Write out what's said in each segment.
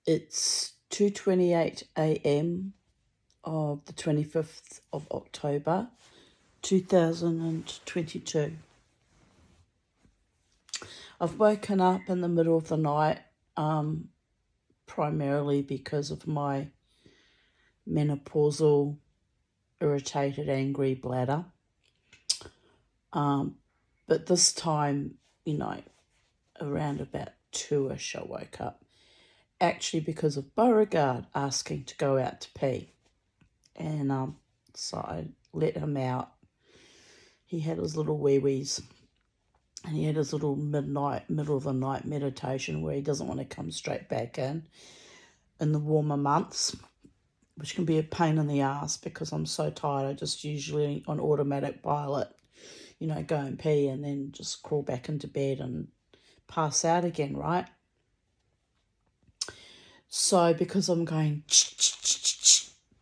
It's 2:28 a.m. of the 25th of October 2022. I've woken up in the middle of the night, primarily because of my menopausal, irritated, angry bladder. But this time, around about 2ish, I woke up. Actually, because of Beauregard asking to go out to pee. And so I let him out. He had his little wee-wees. And he had his little middle of the night meditation where he doesn't want to come straight back in the warmer months, which can be a pain in the ass because I'm so tired. I just usually on automatic pilot, go and pee and then just crawl back into bed and pass out again, right? So because I'm going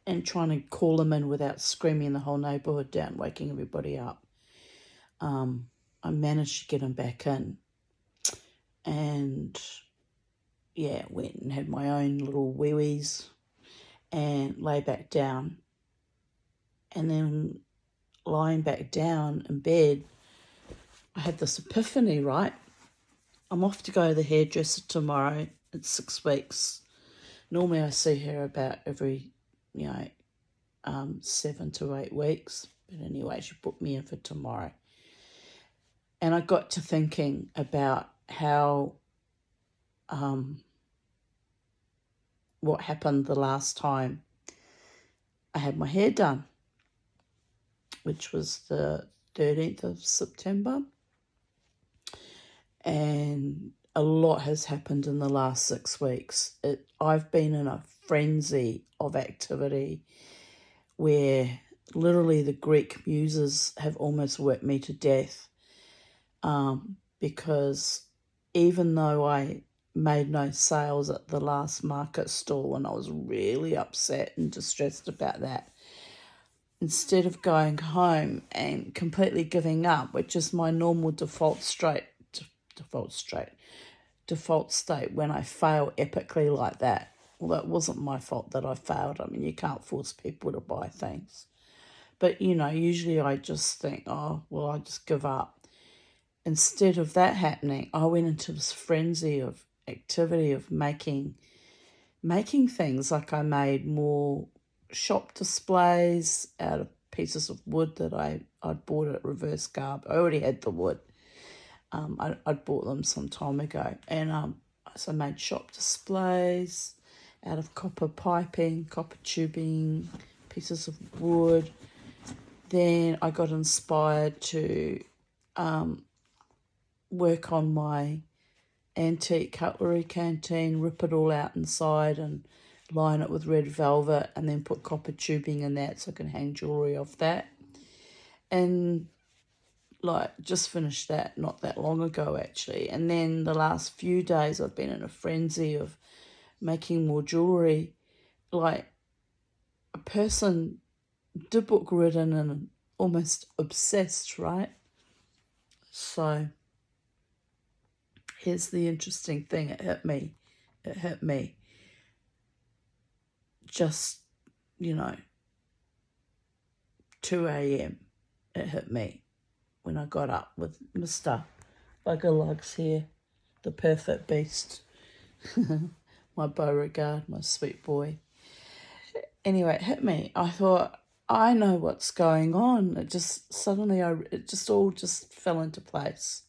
and trying to call him in without screaming the whole neighbourhood down, waking everybody up, I managed to get him back in. And went and had my own little wee-wees and lay back down. And then lying back down in bed, I had this epiphany, right? I'm off to go to the hairdresser tomorrow. It's 6 weeks. Normally I see her about every, 7 to 8 weeks. But anyway, she booked me in for tomorrow. And I got to thinking about how what happened the last time I had my hair done, which was the 13th of September. And a lot has happened in the last 6 weeks. I've been in a frenzy of activity where literally the Greek muses have almost worked me to death, because even though I made no sales at the last market stall and I was really upset and distressed about that, instead of going home and completely giving up, which is my normal default state when I fail epically like that. Well, it wasn't my fault that I failed. I mean, you can't force people to buy things. But, usually I just think, oh, well, I just give up. Instead of that happening, I went into this frenzy of activity of making things. Like I made more shop displays out of pieces of wood that I'd bought at Reverse Garb. I already had the wood. I'd bought them some time ago. And so I made shop displays out of copper piping, copper tubing, pieces of wood. Then I got inspired to work on my antique cutlery canteen, rip it all out inside and line it with red velvet and then put copper tubing in that so I can hang jewellery off that. And just finished that not that long ago actually. And then the last few days I've been in a frenzy of making more jewellery, like a person book ridden and almost obsessed, right? So here's the interesting thing. It hit me just, 2 a.m. It hit me when I got up with Mr. Bugger Lugs here, the perfect beast, my Beauregard, my sweet boy. Anyway, it hit me. I thought, I know what's going on. It just suddenly, it just all just fell into place.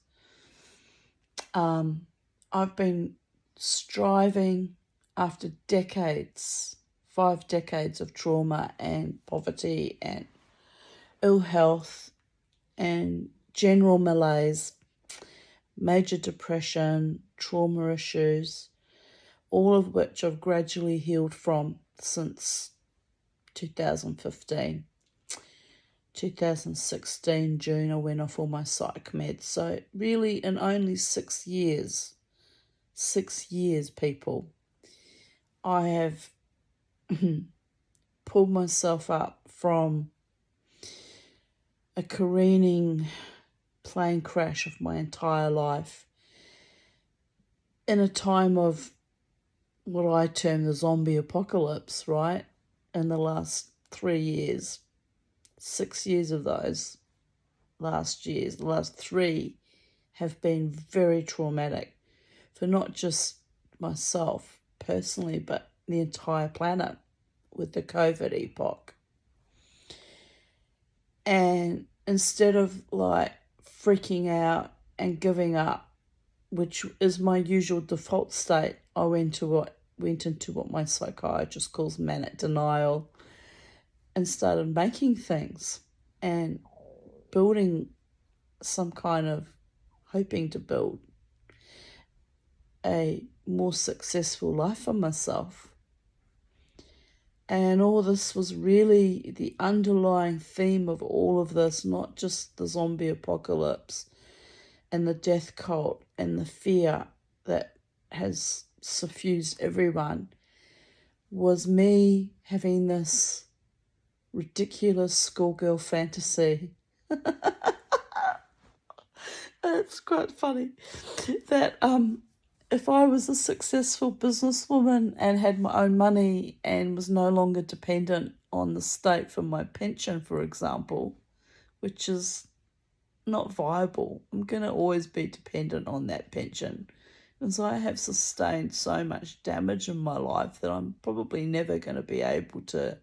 I've been striving after 5 decades of trauma and poverty and ill health and general malaise, major depression, trauma issues, all of which I've gradually healed from since 2015. 2016, June, I went off all my psych meds. So really in only 6 years, people, I have pulled myself up from a careening plane crash of my entire life in a time of what I term the zombie apocalypse, right? In the last 3 years, 6 years of those the last 3 have been very traumatic for not just myself personally, but the entire planet with the COVID epoch. And instead of like freaking out and giving up, which is my usual default state, I went into what my psychiatrist calls manic denial and started making things and building some kind of, hoping to build a more successful life for myself. And all this was really the underlying theme of all of this, not just the zombie apocalypse and the death cult and the fear that has suffused everyone, was me having this ridiculous schoolgirl fantasy. It's quite funny that if I was a successful businesswoman and had my own money and was no longer dependent on the state for my pension, for example, which is not viable, I'm going to always be dependent on that pension, because I have sustained so much damage in my life that I'm probably never going to be able to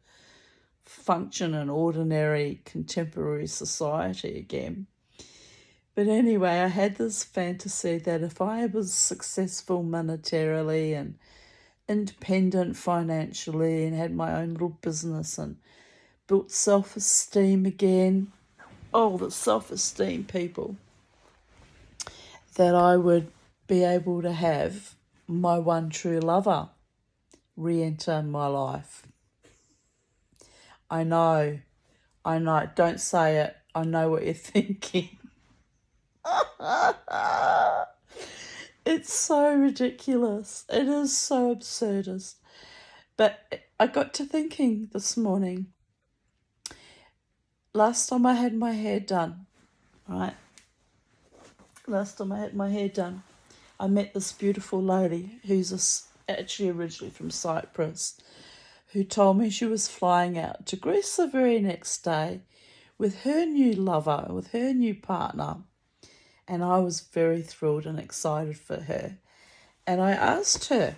function in ordinary contemporary society again. But anyway, I had this fantasy that if I was successful monetarily and independent financially and had my own little business and built self-esteem again, oh, the self-esteem people, that I would be able to have my one true lover re-enter my life. I know, don't say it, I know what you're thinking. It's so ridiculous. It is so absurdist. But I got to thinking this morning, last time I had my hair done, right? I met this beautiful lady who's actually originally from Cyprus, who told me she was flying out to Greece the very next day with her new lover, with her new partner. And I was very thrilled and excited for her. And I asked her,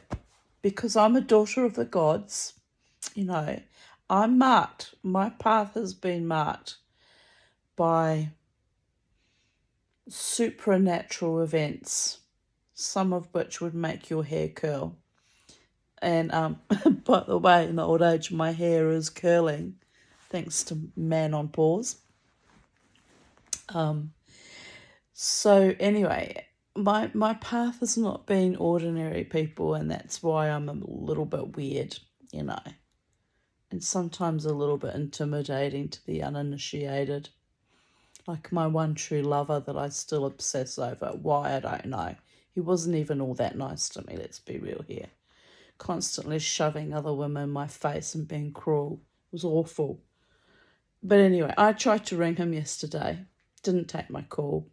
because I'm a daughter of the gods, I'm marked. My path has been marked by supernatural events, some of which would make your hair curl. And by the way, in old age, my hair is curling, thanks to man on pause. So anyway, my path has not been ordinary, people, and that's why I'm a little bit weird, and sometimes a little bit intimidating to the uninitiated. Like my one true lover that I still obsess over. Why, I don't know. He wasn't even all that nice to me, let's be real here. Constantly shoving other women in my face and being cruel. It was awful. But anyway, I tried to ring him yesterday. Didn't take my call.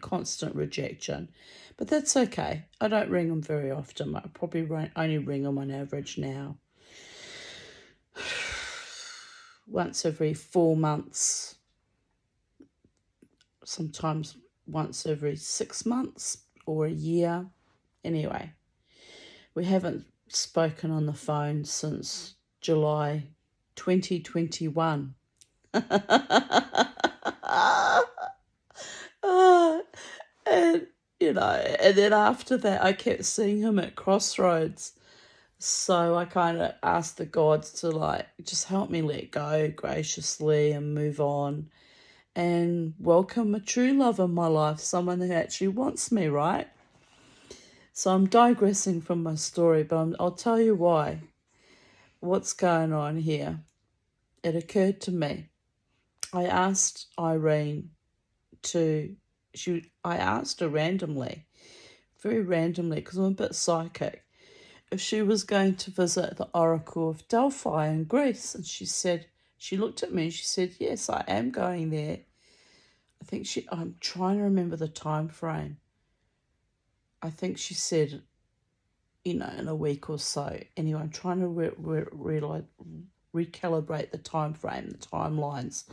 Constant rejection. But that's okay. I don't ring him very often. I probably only ring him on average now once every 4 months, sometimes once every 6 months or a year. Anyway, we haven't spoken on the phone since July 2021. And then after that, I kept seeing him at crossroads. So I kind of asked the gods to just help me let go graciously and move on and welcome a true love in my life, someone who actually wants me, right? So I'm digressing from my story, but I'll tell you why. What's going on here? It occurred to me. I asked Irene I asked her randomly, very randomly, because I'm a bit psychic, if she was going to visit the Oracle of Delphi in Greece. And she looked at me and she said, yes, I am going there. I'm trying to remember the time frame. I think she said in a week or so. Anyway, I'm trying to recalibrate the time frame, the timelines,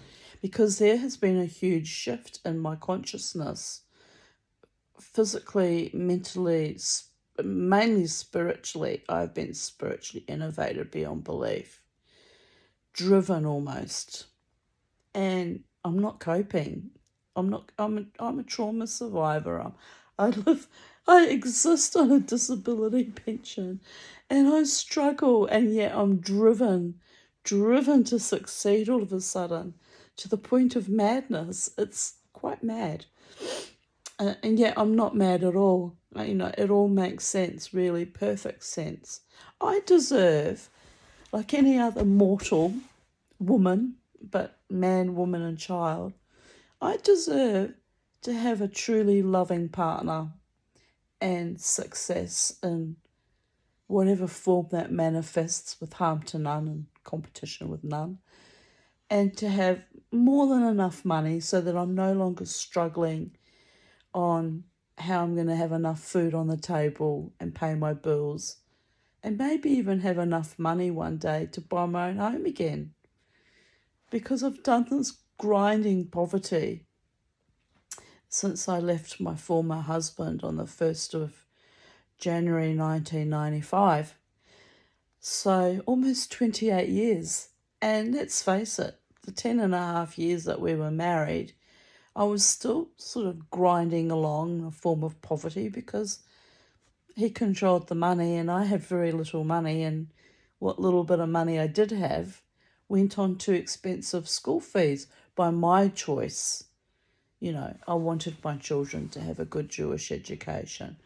because there has been a huge shift in my consciousness, physically, mentally, mainly spiritually. I've been spiritually innovated beyond belief, driven almost, and I'm not coping. I'm a trauma survivor. I exist on a disability pension, and I struggle, and yet I'm driven to succeed all of a sudden, to the point of madness. It's quite mad. And yet I'm not mad at all. It all makes sense, really, perfect sense. I deserve, like any other mortal woman, but man, woman, and child, I deserve to have a truly loving partner and success in whatever form that manifests, with harm to none and competition with none, and to have more than enough money so that I'm no longer struggling on how I'm going to have enough food on the table and pay my bills, and maybe even have enough money one day to buy my own home again, because I've done this grinding poverty since I left my former husband on the 1st of January 1995. So almost 28 years. And let's face it, the 10.5 years that we were married, I was still sort of grinding along in a form of poverty, because he controlled the money and I had very little money, and what little bit of money I did have went on to expensive school fees by my choice. I wanted my children to have a good Jewish education.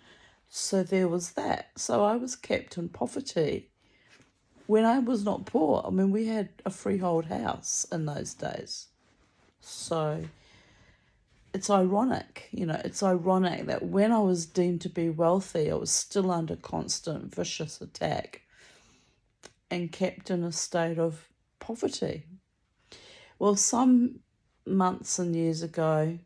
So there was that. So I was kept in poverty when I was not poor. I mean, we had a freehold house in those days. So it's ironic, that when I was deemed to be wealthy, I was still under constant vicious attack and kept in a state of poverty. Well, some months and years ago,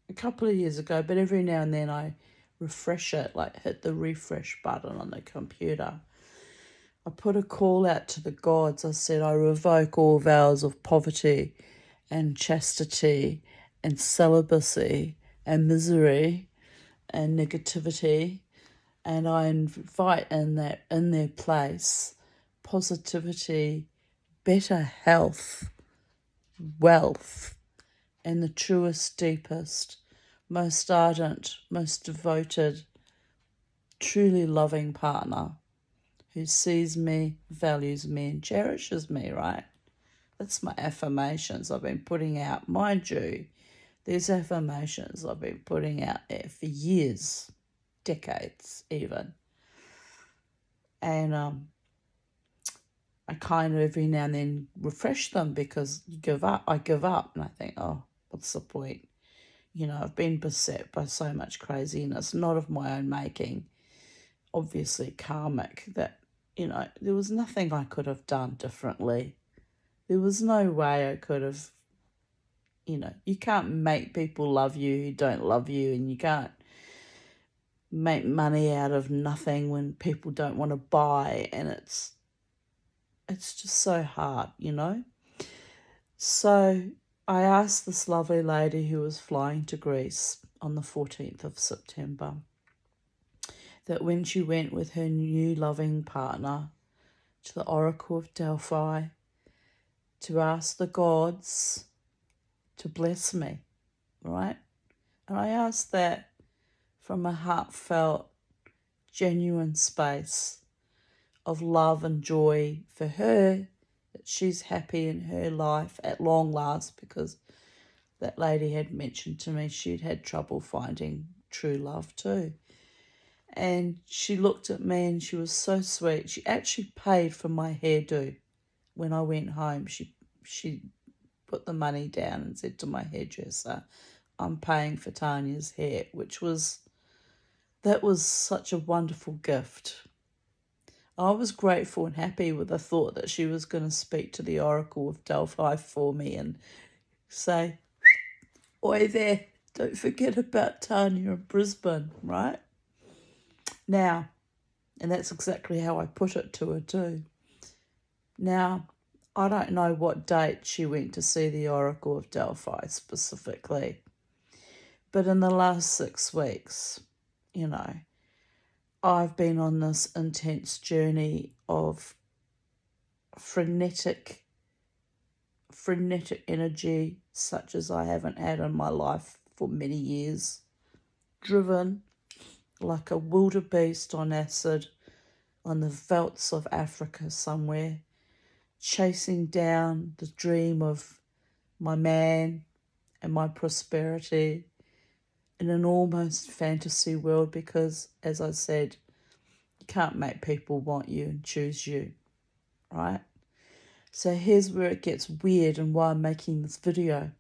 a couple of years ago, but every now and then I refresh it, like hit the refresh button on the computer. I put a call out to the gods. I said, I revoke all vows of poverty and chastity and celibacy and misery and negativity, and I invite in their place positivity, better health, wealth, and the truest, deepest, most ardent, most devoted, truly loving partner who sees me, values me, and cherishes me, right? That's my affirmations I've been putting out. Mind you, these affirmations I've been putting out there for years, decades even. And I kind of every now and then refresh them, because I give up, and I think, oh, what's the point? I've been beset by so much craziness, not of my own making, obviously karmic, that, there was nothing I could have done differently. There was no way I could have, you can't make people love you who don't love you, and you can't make money out of nothing when people don't want to buy, and it's just so hard, So I asked this lovely lady who was flying to Greece on the 14th of September that when she went with her new loving partner to the Oracle of Delphi to ask the gods to bless me, right? And I asked that from a heartfelt, genuine space of love and joy for her, that she's happy in her life at long last, because that lady had mentioned to me she'd had trouble finding true love too. And she looked at me and she was so sweet. She actually paid for my hairdo. When I went home, she put the money down and said to my hairdresser, I'm paying for Tanya's hair, that was such a wonderful gift. I was grateful and happy with the thought that she was going to speak to the Oracle of Delphi for me and say, oi there, don't forget about Tanya in Brisbane, right? Now, And that's exactly how I put it to her too. Now, I don't know what date she went to see the Oracle of Delphi specifically, but in the last 6 weeks, you know, I've been on this intense journey of frenetic energy such as I haven't had in my life for many years, driven like a wildebeest on acid on the velds of Africa somewhere, chasing down the dream of my man and my prosperity in an almost fantasy world because, as I said, you can't make people want you and choose you, right? So here's where it gets weird and why I'm making this video.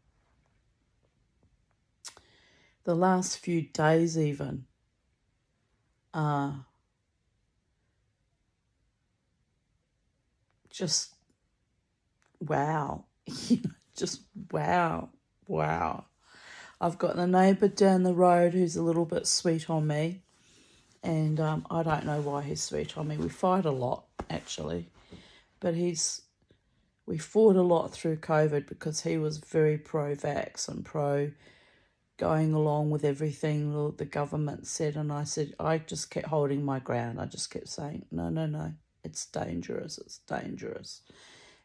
The last few days even, just wow, just wow. I've got the neighbour down the road who's a little bit sweet on me, and I don't know why he's sweet on me. We fight a lot, actually, but we fought a lot through COVID because he was very pro-vax and pro going along with everything the government said, and I just kept holding my ground. I just kept saying, no, it's dangerous.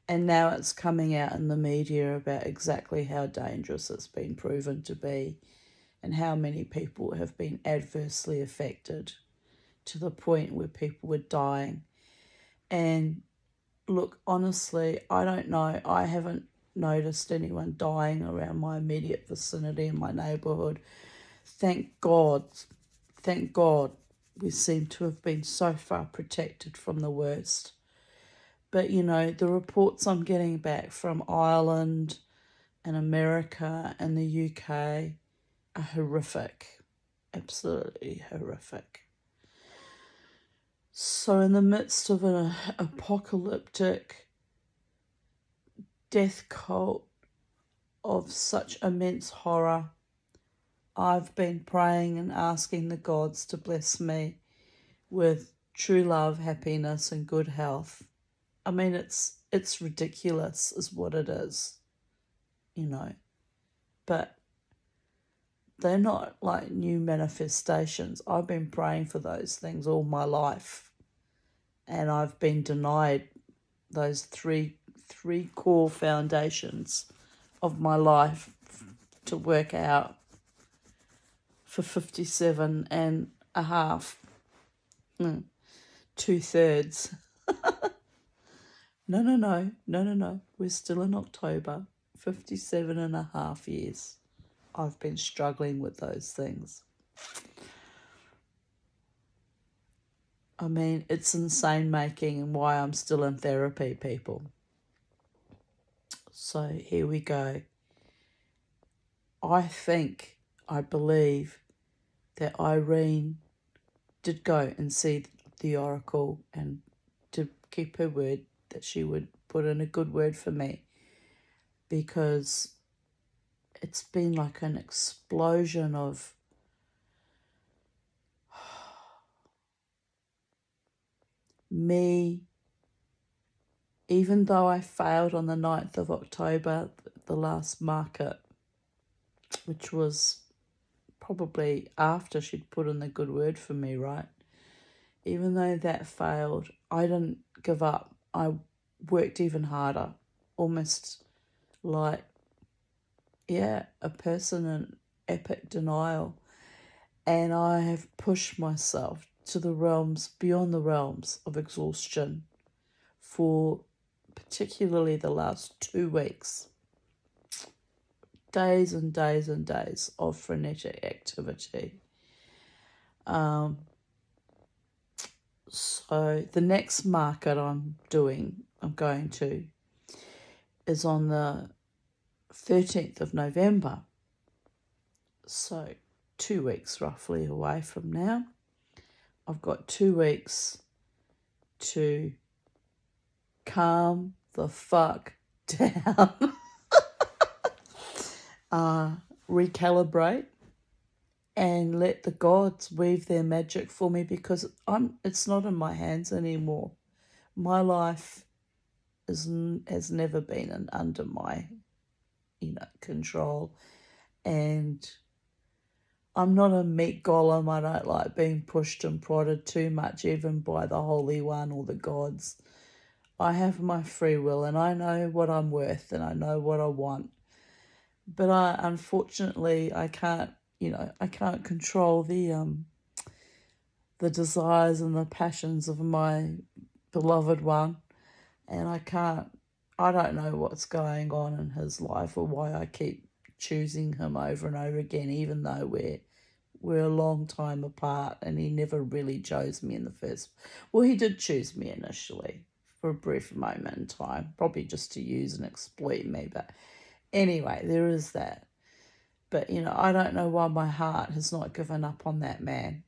And now it's coming out in the media about exactly how dangerous it's been proven to be and how many people have been adversely affected to the point where people were dying. And look, honestly, I don't know. I haven't noticed anyone dying around my immediate vicinity in my neighbourhood. Thank God we seem to have been so far protected from the worst. But, the reports I'm getting back from Ireland and America and the UK are horrific. Absolutely horrific. So in the midst of an apocalyptic death cult of such immense horror, I've been praying and asking the gods to bless me with true love, happiness and good health. I mean, it's ridiculous is what it is, but they're not like new manifestations. I've been praying for those things all my life, and I've been denied those three core foundations of my life to work out for 57 and a half, 2/3. No. We're still in October. 57 and a half years. I've been struggling with those things. I mean, it's insane making and why I'm still in therapy, people. So here we go. I believe that Irene did go and see the Oracle and to keep her word that she would put in a good word for me, because it's been like an explosion of me. Even though I failed on the 9th of October, the last market, which was probably after she'd put in the good word for me, right? Even though that failed, I didn't give up. I worked even harder, almost like, a person in epic denial. And I have pushed myself to the realms, beyond the realms of exhaustion for particularly the last 2 weeks. Days and days and days of frenetic activity. So the next market I'm going to, is on the 13th of November. So 2 weeks roughly away from now. I've got 2 weeks to calm the fuck down, recalibrate, and let the gods weave their magic for me, because it's not in my hands anymore. My life has never been under my control, and I'm not a meat golem. I don't like being pushed and prodded too much, even by the Holy One or the gods. I have my free will, and I know what I'm worth, and I know what I want. But unfortunately, I can't. I can't control the desires and the passions of my beloved one, and I don't know what's going on in his life or why I keep choosing him over and over again, even though we're a long time apart, and he never really chose me in the first. Well, he did choose me initially for a brief moment in time, probably just to use and exploit me. But anyway, there is that. But, I don't know why my heart has not given up on that man.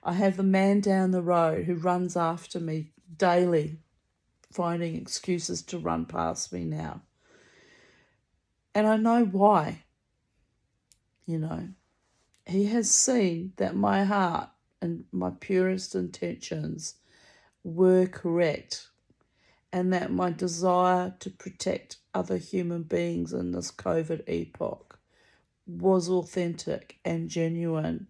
I have a man down the road who runs after me daily, finding excuses to run past me now. And I know why. He has seen that my heart and my purest intentions were correct, and that my desire to protect other human beings in this COVID epoch was authentic and genuine,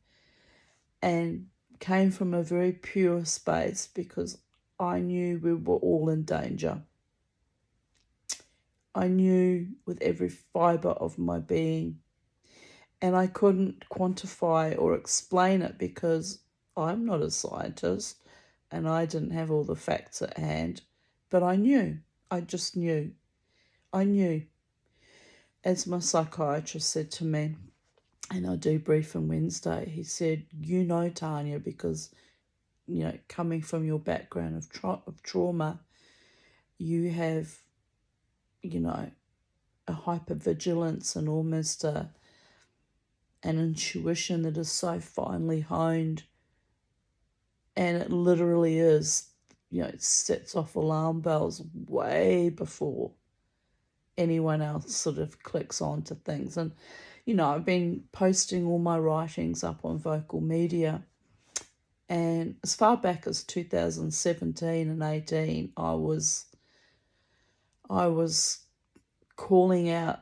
and came from a very pure space, because I knew we were all in danger. I knew with every fibre of my being, and I couldn't quantify or explain it because I'm not a scientist and I didn't have all the facts at hand. But I knew. I just knew. I knew. As my psychiatrist said to me in our debriefing Wednesday, he said, Tanya, because, coming from your background of trauma, you have, a hypervigilance and almost an intuition that is so finely honed, and it literally is, it sets off alarm bells way before anyone else sort of clicks on to things. And, I've been posting all my writings up on Vocal Media, and as far back as 2017 and 18, I was calling out,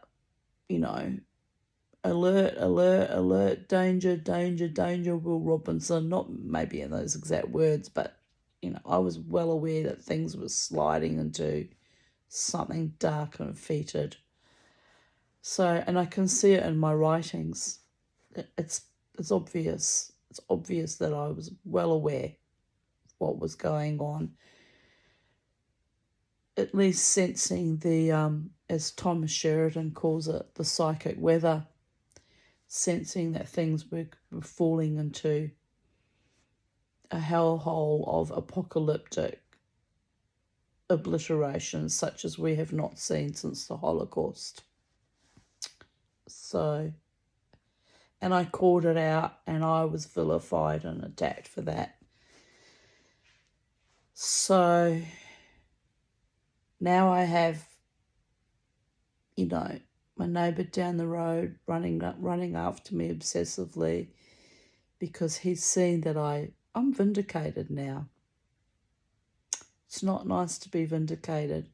alert, alert, alert, danger, danger, danger, Will Robinson. Not maybe in those exact words, but, I was well aware that things were sliding into something dark and fetid. So, and I can see it in my writings. It's obvious. It's obvious that I was well aware of what was going on. At least sensing the, as Thomas Sheridan calls it, the psychic weather, sensing that things were falling into a hellhole of apocalyptic obliteration such as we have not seen since the Holocaust. So, and I called it out, and I was vilified and attacked for that. So now I have, my neighbour down the road running after me obsessively, because he's seen that I'm vindicated now. It's not nice to be vindicated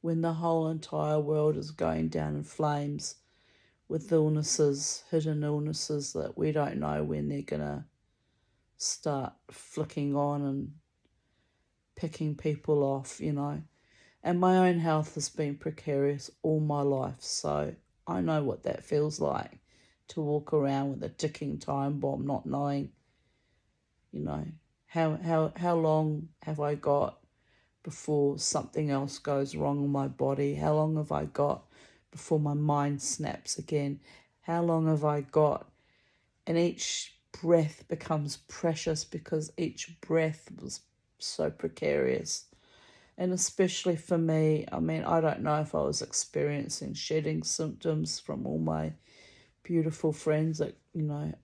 when the whole entire world is going down in flames with illnesses, hidden illnesses that we don't know when they're going to start flicking on and picking people off, And my own health has been precarious all my life, so I know what that feels like, to walk around with a ticking time bomb, not knowing, how long have I got before something else goes wrong in my body? How long have I got before my mind snaps again? How long have I got? And each breath becomes precious, because each breath was so precarious. And especially for me, I don't know if I was experiencing shedding symptoms from all my beautiful friends that,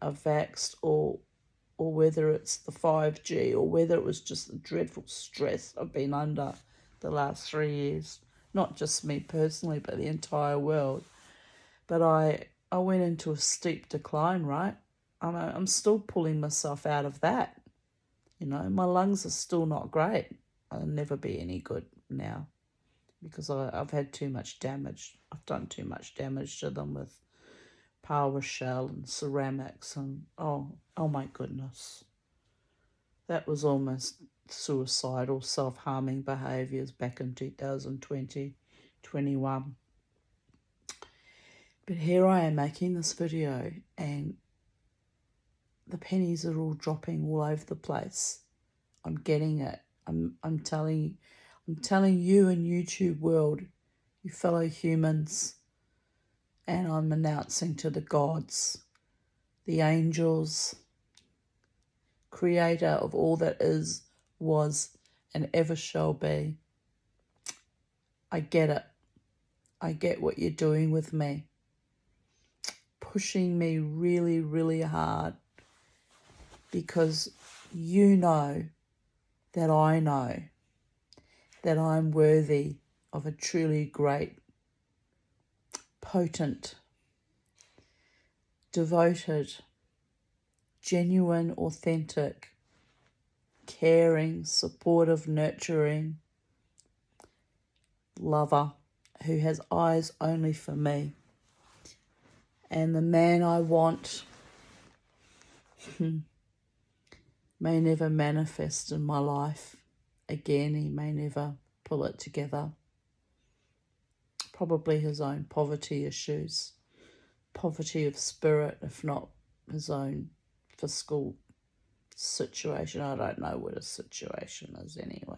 are vaxxed, or whether it's the 5G, or whether it was just the dreadful stress I've been under the last 3 years. Not just me personally, but the entire world. But I went into a steep decline, right? I'm still pulling myself out of that. You know, my lungs are still not great. I'll never be any good now because I've had too much damage. I've done too much damage to them with power shell and ceramics and oh my goodness. That was almost suicidal, self-harming behaviours back in 2020, 21. But here I am making this video and the pennies are all dropping all over the place. I'm getting it. I'm telling you in YouTube world, you fellow humans, and I'm announcing to the gods, the angels, creator of all that is, was, and ever shall be. I get it. I get what you're doing with me. Pushing me really, really hard because you know that I know that I'm worthy of a truly great, potent, devoted, genuine, authentic, caring, supportive, nurturing lover who has eyes only for me. And the man I want may never manifest in my life again. He may never pull it together. Probably his own poverty issues, poverty of spirit, if not his own fiscal situation. I don't know what his situation is anyway.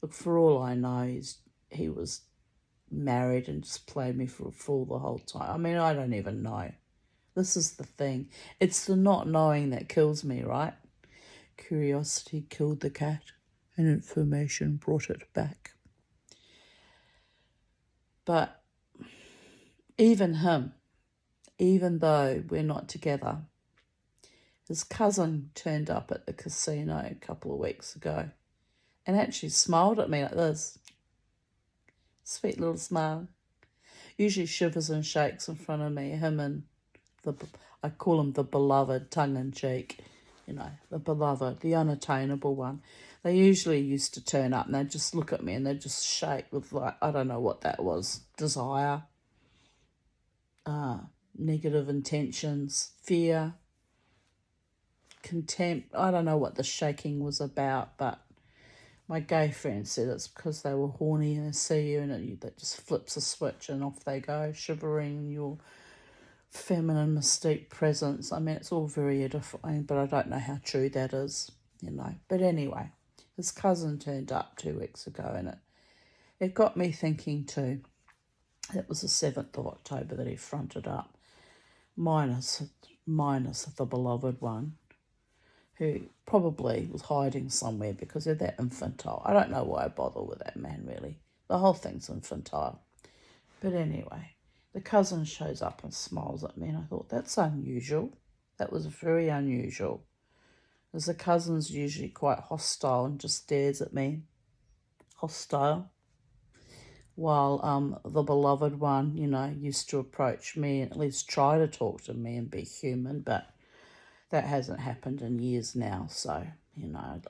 Look, for all I know, he was married and just played me for a fool the whole time. I mean, I don't even know. This is the thing. It's the not knowing that kills me, right? Curiosity killed the cat and information brought it back. But even him, even though we're not together, his cousin turned up at the casino a couple of weeks ago and actually smiled at me like this. Sweet little smile. Usually shivers and shakes in front of me. Him and I call him the beloved, tongue-in-cheek, the beloved, the unattainable one. They usually used to turn up and they'd just look at me and they'd just shake with, like, I don't know what that was, desire, negative intentions, fear, contempt. I don't know what the shaking was about, but my gay friend said it's because they were horny and they see you and that just flips a switch and off they go, shivering in your feminine mystique presence. I mean, it's all very edifying, but I don't know how true that is, But anyway, his cousin turned up 2 weeks ago and it got me thinking too. It was the 7th of October that he fronted up, minus the beloved one, who probably was hiding somewhere because they're that infantile. I don't know why I bother with that man, really. The whole thing's infantile. But anyway, the cousin shows up and smiles at me, and I thought, that's unusual. That was very unusual. Because the cousin's usually quite hostile and just stares at me. Hostile. While the beloved one, used to approach me and at least try to talk to me and be human, but that hasn't happened in years now, so,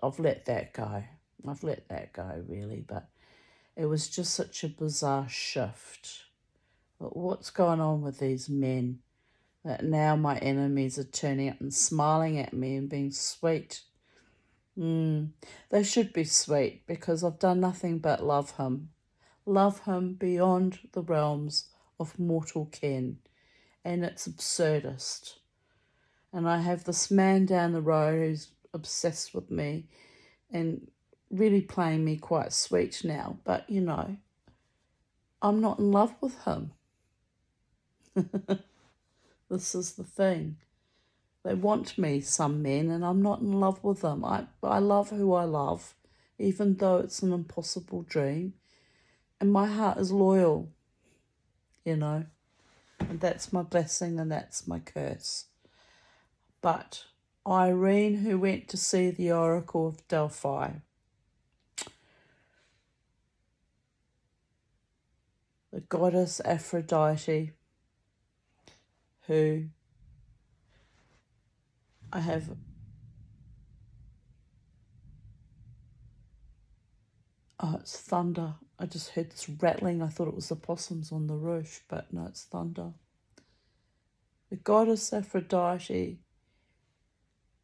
I've let that go. I've let that go, really, but it was just such a bizarre shift. But what's going on with these men that now my enemies are turning up and smiling at me and being sweet? They should be sweet because I've done nothing but love him. Love him beyond the realms of mortal ken, and it's absurdist. And I have this man down the road who's obsessed with me and really playing me quite sweet now. But, I'm not in love with him. This is the thing. They want me, some men, and I'm not in love with them. I love who I love, even though it's an impossible dream. And my heart is loyal, And that's my blessing and that's my curse. But Irene, who went to see the Oracle of Delphi, the goddess Aphrodite, who I have, oh, it's thunder. I just heard this rattling. I thought it was the possums on the roof, but no, it's thunder. The goddess Aphrodite,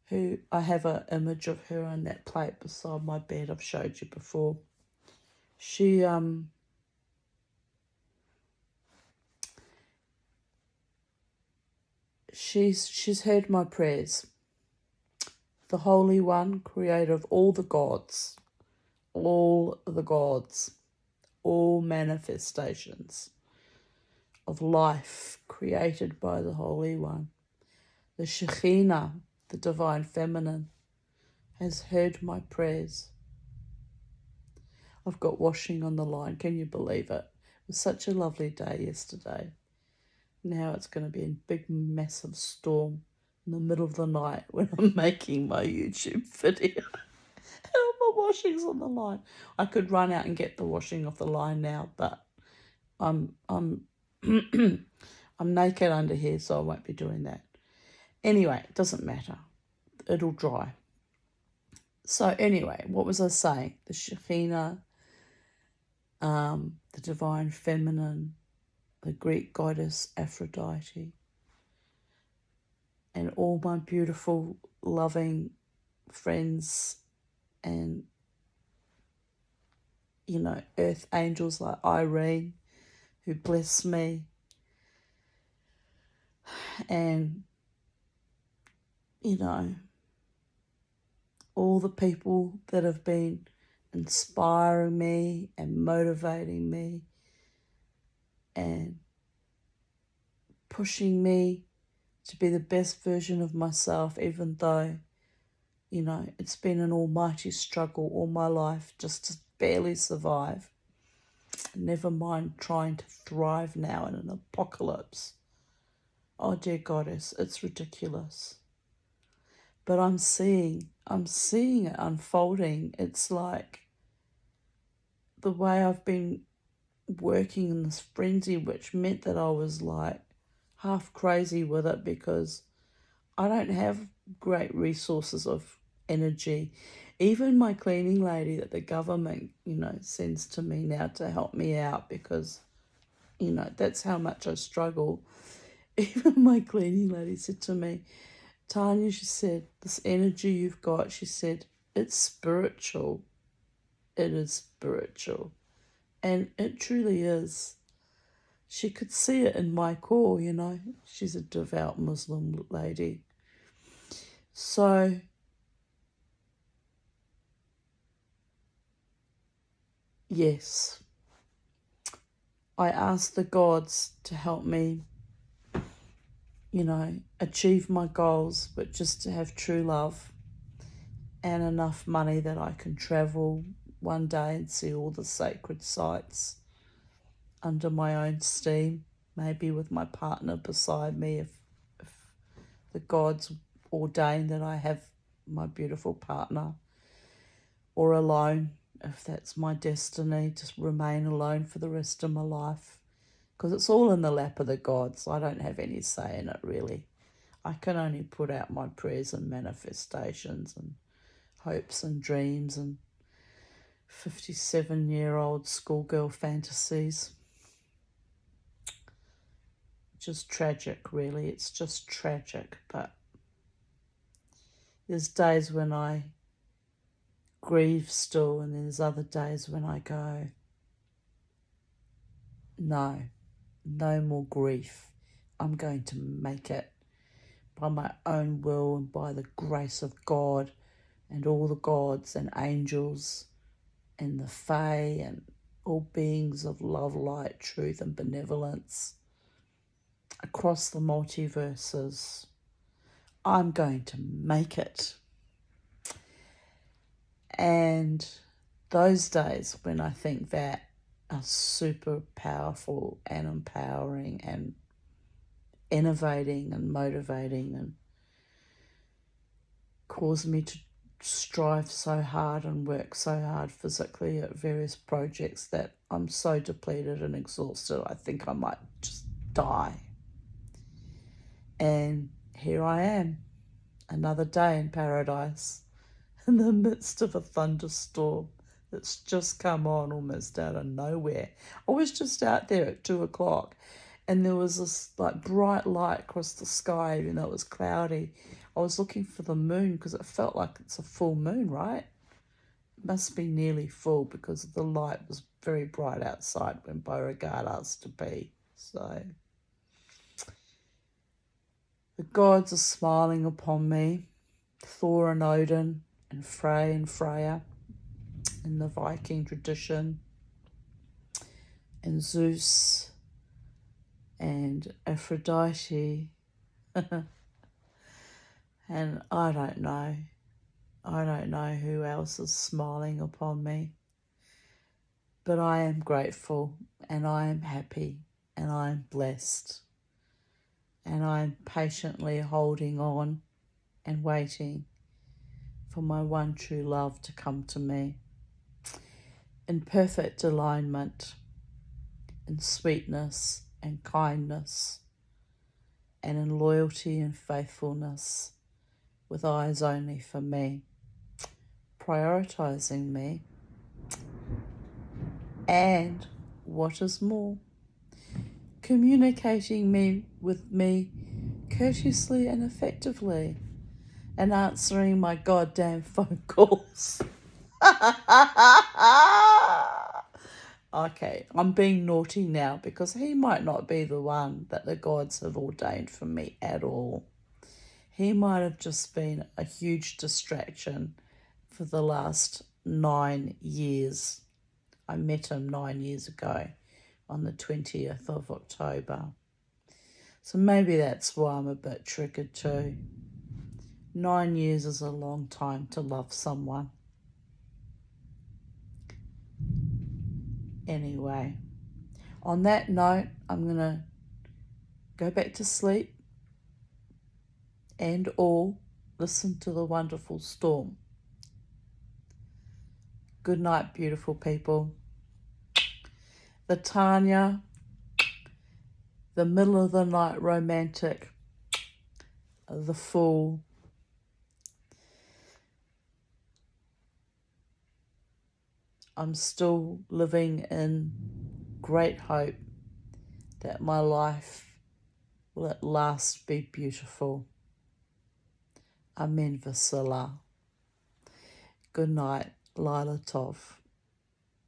who I have an image of her on that plate beside my bed I've showed you before. She's heard my prayers. The Holy One, creator of all the gods, all manifestations of life created by the Holy One. The Shekhinah, the Divine Feminine, has heard my prayers. I've got washing on the line. Can you believe it? It was such a lovely day yesterday. Now it's going to be a big, massive storm in the middle of the night when I'm making my YouTube video. And my washing's on the line. I could run out and get the washing off the line now, but I'm I'm naked under here, so I won't be doing that. Anyway, it doesn't matter. It'll dry. So anyway, what was I saying? The Shekhinah, the Divine Feminine, the Greek goddess Aphrodite, and all my beautiful, loving friends and, earth angels like Irene, who bless me, and, all the people that have been inspiring me and motivating me and pushing me to be the best version of myself, even though, it's been an almighty struggle all my life just to barely survive. Never mind trying to thrive now in an apocalypse. Oh, dear goddess, it's ridiculous. But I'm seeing it unfolding. It's like the way I've been working in this frenzy, which meant that I was like half crazy with it because I don't have great resources of energy. Even my cleaning lady that the government, sends to me now to help me out because, that's how much I struggle. Even my cleaning lady said to me, Tanya, she said, this energy you've got, she said, it's spiritual. It is spiritual. And it truly is. She could see it in my core, She's a devout Muslim lady. So, yes, I asked the gods to help me, achieve my goals, but just to have true love and enough money that I can travel one day and see all the sacred sites under my own steam, maybe with my partner beside me if the gods ordain that I have my beautiful partner, or alone if that's my destiny, just remain alone for the rest of my life, because it's all in the lap of the gods. I don't have any say in it, really. I can only put out my prayers and manifestations and hopes and dreams and 57-year-old schoolgirl fantasies. Just tragic, really. It's just tragic. But there's days when I grieve still, and there's other days when I go, no more grief. I'm going to make it by my own will and by the grace of God and all the gods and angels and the Fae and all beings of love, light, truth and benevolence across the multiverses. I'm going to make it. And those days when I think that are super powerful and empowering and innovating and motivating and cause me to strive so hard and work so hard physically at various projects that I'm so depleted and exhausted I think I might just die. And here I am, Another day in paradise in the midst of a thunderstorm that's just come on almost out of nowhere. I was just out there at 2 o'clock and there was this like bright light across the sky, even though it was cloudy. I was looking for the moon because it felt like it's a full moon, right? It must be nearly full because the light was very bright outside when Beauregard asked to be. So the gods are smiling upon me, Thor and Odin and Frey and Freya in the Viking tradition, and Zeus and Aphrodite. And I don't know who else is smiling upon me, but I am grateful and I am happy and I am blessed and I am patiently holding on and waiting for my one true love to come to me in perfect alignment, in sweetness and kindness, and in loyalty and faithfulness, with eyes only for me, prioritizing me, and what is more, communicating with me courteously and effectively, and answering my goddamn phone calls. Okay, I'm being naughty now because he might not be the one that the gods have ordained for me at all. He might have just been a huge distraction for the last 9 years. I met him 9 years ago on the 20th of October. So maybe that's why I'm a bit triggered too. 9 years is a long time to love someone. Anyway, on that note, I'm going to go back to sleep and all listen to the wonderful storm. Good night, beautiful people. The Tanya, the middle of the night romantic, the fool. I'm still living in great hope that my life will at last be beautiful. Amen Vasila. Good night, Lila Tov.